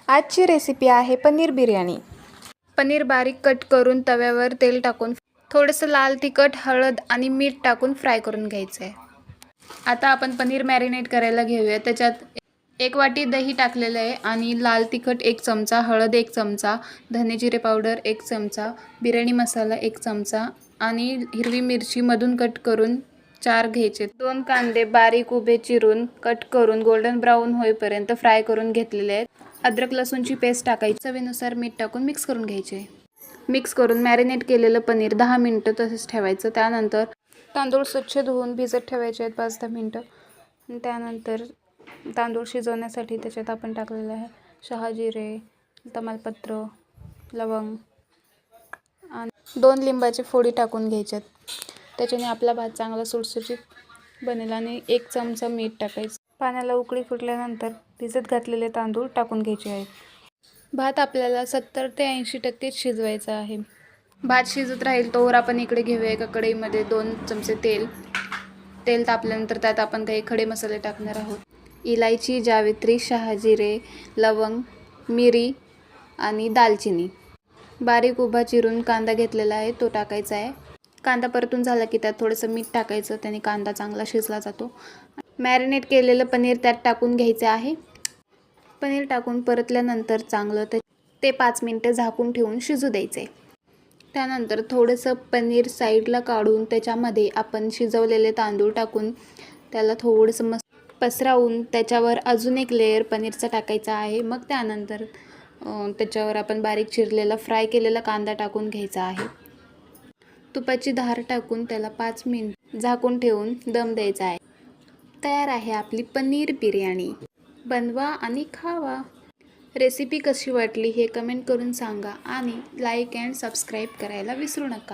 आजची रेसिपी आहे पनीर बिर्याणी। पनीर बारीक कट करून तव्यावर तेल टाकून थोडंसं लाल तिखट, हळद आणि मीठ टाकून फ्राय करून घ्यायचं आहे। आता आपण पनीर मॅरिनेट करायला घेऊया। त्याच्यात 1 वाटी दही टाकलेलं आहे आणि लाल तिखट 1 चमचा, हळद 1 चमचा, धने जिरे पावडर 1 चमचा, बिर्याणी मसाला 1 चमचा आणि हिरवी मिरची मधून कट करून 4 घ्यायचे। 2 कांदे बारीक उभे चिरून कट करून गोल्डन ब्राऊन होईपर्यंत फ्राय करून घेतलेले आहेत। अद्रक लसूणची पेस्ट टाकायची, चवीनुसार मीठ टाकून मिक्स करून घ्यायचे। मिक्स करून मॅरिनेट केलेलं पनीर 10 मिनिटं तसंच ठेवायचं। त्यानंतर तांदूळ स्वच्छ धुवून भिजत ठेवायचे आहेत 5-10 मिनिटं। त्यानंतर तांदूळ शिजवण्यासाठी त्याच्यात आपण टाकलेलं आहे शहाजिरे, तमालपत्र, लवंग आणि 2 लिंबाची फोडी टाकून घ्यायच्यात। त्याच्याने आपला भात चांगला सुटसुटीत बनेल आणि 1 चमचा मीठ टाकायचं। पाण्याला उकळी फुटल्यानंतर भिजत घातलेले तांदूळ टाकून घ्यायचे आहेत। भात आपल्याला 70 ते 80% शिजवायचा आहे। भात शिजत राहील तोवर आपण इकडे घेऊया एका कढईमध्ये 2 चमचे तेल तापल्यानंतर त्यात आपण काही खडे मसाले टाकणार आहोत। इलायची, जावित्री, शहाजिरे, लवंग, मिरी आणि दालचिनी। बारीक उभा चिरून कांदा घेतलेला आहे तो टाकायचा आहे। कांदा परतून झाला की त्यात थोडंसं मीठ टाकायचं, त्याने कांदा चांगला शिजला जातो। मॅरिनेट केलेलं पनीर त्यात टाकून घ्यायचं आहे। पनीर टाकून परतल्यानंतर चांगलं ते 5 मिनिटं झाकून ठेवून शिजू द्यायचे। त्यानंतर थोडंसं पनीर साईडला काढून त्याच्यामध्ये आपण शिजवलेले तांदूळ टाकून त्याला थोडंसं पसरवून त्याच्यावर अजून एक लेयर पनीरचा टाकायचा आहे। मग त्यानंतर त्याच्यावर आपण बारीक चिरलेला फ्राय केलेला कांदा टाकून घ्यायचा आहे। तुपाची धार टाकून त्याला 5 मिनिट झाकून ठेवून दम द्यायचा आहे। तयार आहे आपली पनीर बिर्याणी। बनवा आणि खावा। रेसिपी कशी वाटली हे कमेंट करून सांगा आणि लाईक अँड सबस्क्राईब करायला विसरू नका।